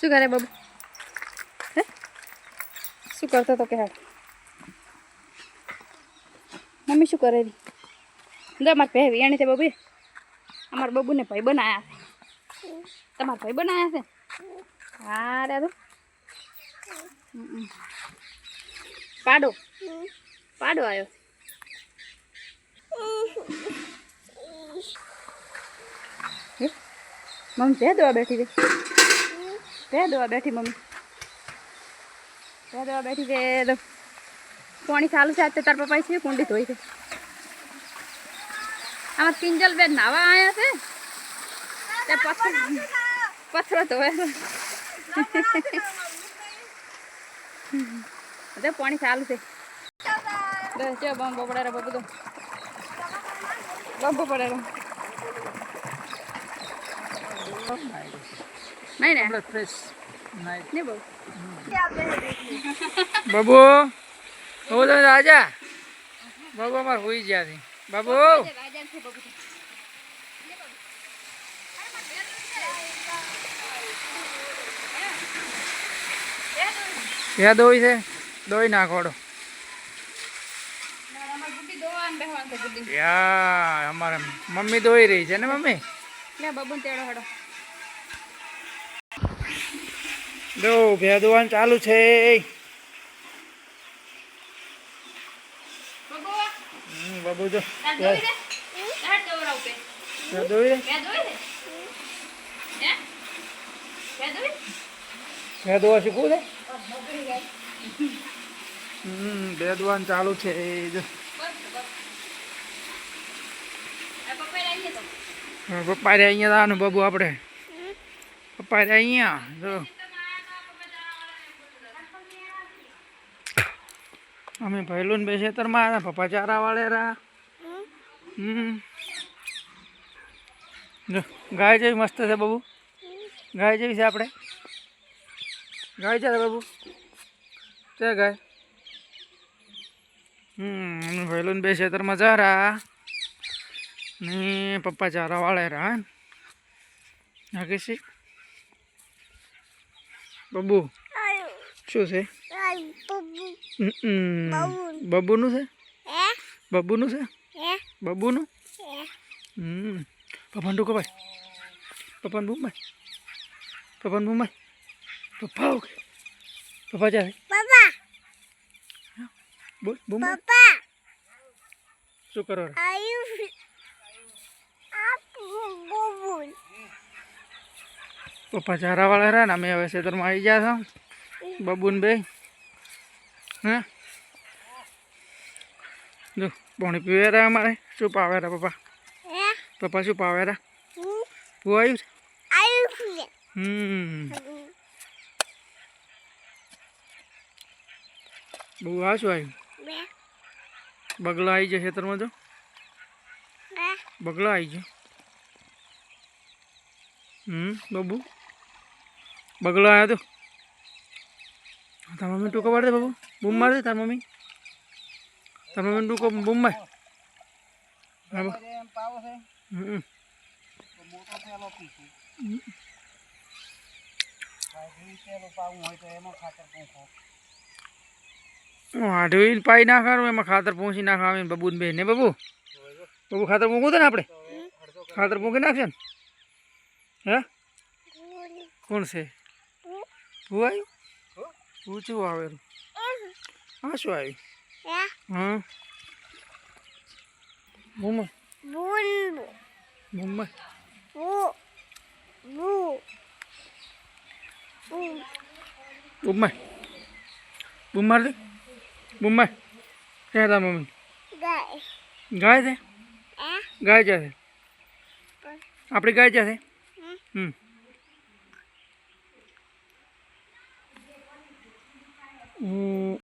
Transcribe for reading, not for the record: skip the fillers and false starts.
શું કરે બાબુ? હે શું કરતો તો કે હાડ મમ્મી શું કરે રી? જો અમારે ભાઈ વિયાણી છે બાબુ. અમારા બાબુને ભાઈ બનાયા છે. તમારા ભાઈ બનાયા છે? હા દાદુ. પાડો પાડો આવ્યો. મમ્મી ભે દવા બેઠી છે. ભે દવા બેઠી મમ્મી. ભે દવા બેઠી છે. પાણી ચાલુ છે. આજ તાર પપ્પા છે કુંડી ધોઈ છે. આમાં કિંજલ બેન નાવા આવ્યા છે. તે પથરો ધોવે છે. પાણી ચાલુ છે. બમ બપડા બાબુ તો બમ પડે નહીં ને ફ્રેશ નહીં બહુ બાબુ હું તમે રાજા બાબુ અમારે હોઈ ગયા છે. બાબુ ક્યાં દોઈ છે? દોઈ નાખોડો. યા અમારે મમ્મી દોઈ રહી છે ને મમ્મી. બાબુ તેડો હેડો દો ભે દોવાનું ચાલુ છે. બાબુ જો દોઈ રે ભે દોવા શીખવું છે. ભે દોવાનું ચાલુ છે. જો પપ્પા રે અહીંયા દાવાનું બાબુ આપણે પપ્પા રે અહીંયા જો અમે પહેલું ને બે ખેતરમાં આવ્યા. પપ્પા ચારા વાળે રા. જો ગાય જેવી મસ્ત છે બાબુ. ગાય જેવી છે આપણે. ગાય છે બાબુ છે ગાય. અમે પહેલું ને બે ખેતરમાં ચારા ને પપ્પા ચારા વાળે રા. નાખીશી બાબુ શું છે? બબુનું છે. બબુનું છે. બબુનું. પપ્પાને ટૂંકો ભાઈ. પપ્પાને બૂમ ભાઈ. પપ્પાને બૂમ ભાઈ. પપ્પા ઓકે. પપ્પા જાય. બોલ બૂમ ભાઈ. શું કરો? પપ્પા ચારા વાળા રહ્યા ને અમે હવે ખેતરમાં આવી ગયા છો. બબુન બે હા જો પાણી પીવે રહ્યા અમારે. શું પાવે રહ્યા પપ્પા? પપ્પા શું પાવે રહ્યા? પૂ આવ્યું છે. બહુ આ શું આવ્યું? બગલા આવી જાય ખેતરમાં. જો બગલા આવી જાય. બાબુ બગલો આવ્યો તો તાર મમ્મી ટૂંકો પાડ દે બાબુ. બૂમ માર દે તાર મમ્મી. તાર મમ્મી ટૂંકો બૂમ માર. વાઢવી પાઈ નાખવાનું એમાં ખાતર પહોંચી નાખવાનું બબુને બે ને બાબુ. બાબુ ખાતર પૂંખું છે ને આપણે. ખાતર પૂંખી નાખશે ને. હે કોણ છે? હું આવ્યું? હું શું આવેલું? હા શું આવ્યું? હા બૂમ બૂમ બૂમ બૂમ માર દે. બૂમ માર. ક્યાં તાર મમ્મી? ગાય છે. ગાય છે. આપણી ગાય છે.